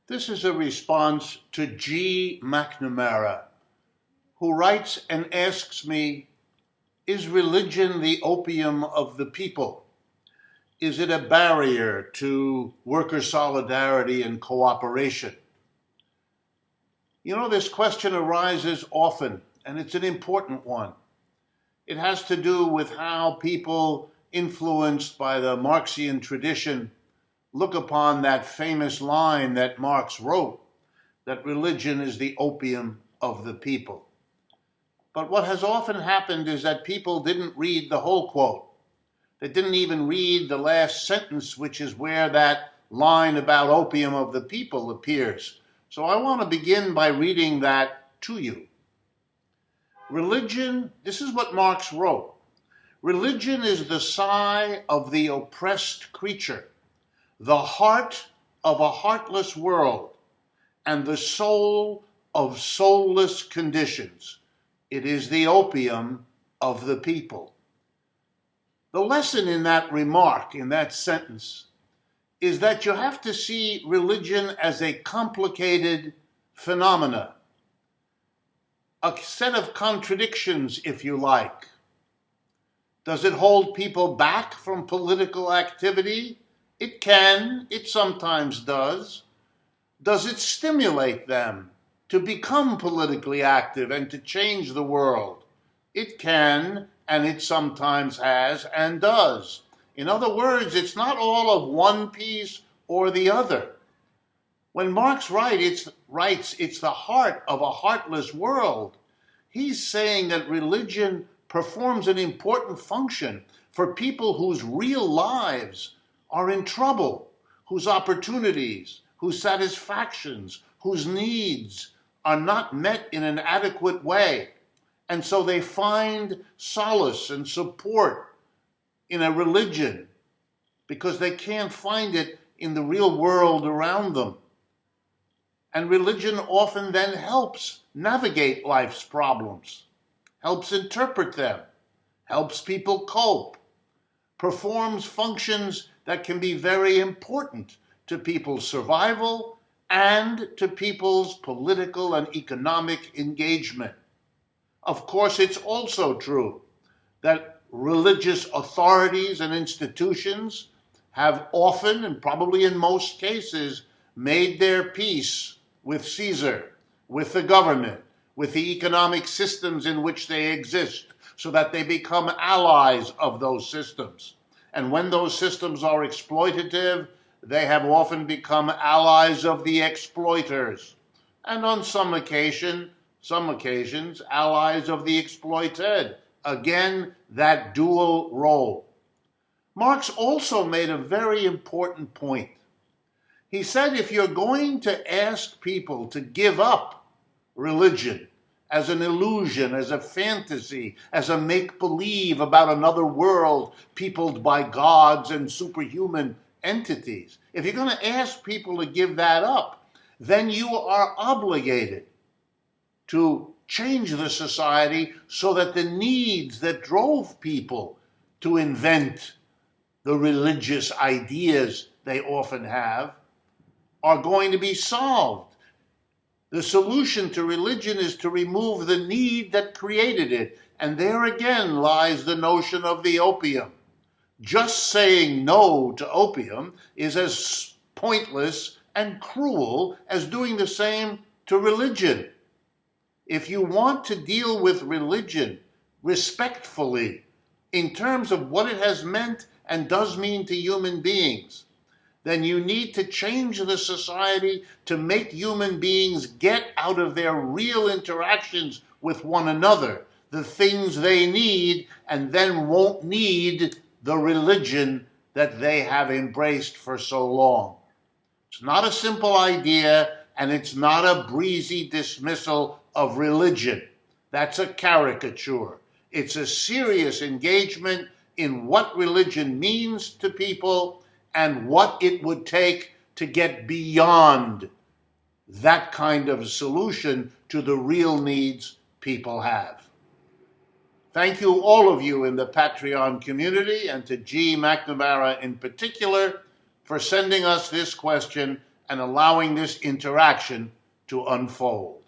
This is a response to G. McNamara, who writes and asks me, is religion the opium of the people? Is it a barrier to worker solidarity and cooperation? You know, this question arises often, and it's an important one. It has to do with how people influenced by the Marxian tradition look upon that famous line that Marx wrote, that religion is the opium of the people. But what has often happened is that people didn't read the whole quote. They didn't even read the last sentence, which is where that line about opium of the people appears. So I want to begin by reading that to you. Religion, this is what Marx wrote. Religion is the sigh of the oppressed creature, the heart of a heartless world, and the soul of soulless conditions. It is the opium of the people. The lesson in that remark, in that sentence, is that you have to see religion as a complicated phenomena, a set of contradictions, if you like. Does it hold people back from political activity? It can, it sometimes does. Does it stimulate them to become politically active and to change the world? It can, and it sometimes has and does. In other words, it's not all of one piece or the other. When Marx writes it's the heart of a heartless world, he's saying that religion performs an important function for people whose real lives are in trouble, whose opportunities, whose satisfactions, whose needs are not met in an adequate way. And so they find solace and support in a religion because they can't find it in the real world around them. And religion often then helps navigate life's problems, helps interpret them, helps people cope, performs functions that can be very important to people's survival and to people's political and economic engagement. Of course, it's also true that religious authorities and institutions have often, and probably in most cases, made their peace with Caesar, with the government, with the economic systems in which they exist, so that they become allies of those systems. And when those systems are exploitative, they have often become allies of the exploiters. And on some occasions, allies of the exploited. Again, that dual role. Marx also made a very important point. He said if you're going to ask people to give up religion as an illusion, as a fantasy, as a make-believe about another world peopled by gods and superhuman entities, if you're going to ask people to give that up, then you are obligated to change the society so that the needs that drove people to invent the religious ideas they often have are going to be solved. The solution to religion is to remove the need that created it. And there again lies the notion of the opium. Just saying no to opium is as pointless and cruel as doing the same to religion. If you want to deal with religion respectfully in terms of what it has meant and does mean to human beings, then you need to change the society to make human beings get out of their real interactions with one another the things they need, and then won't need the religion that they have embraced for so long. It's not a simple idea, and it's not a breezy dismissal of religion. That's a caricature. It's a serious engagement in what religion means to people and what it would take to get beyond that kind of solution to the real needs people have. Thank you, all of you in the Patreon community, and to G. McNamara in particular, for sending us this question and allowing this interaction to unfold.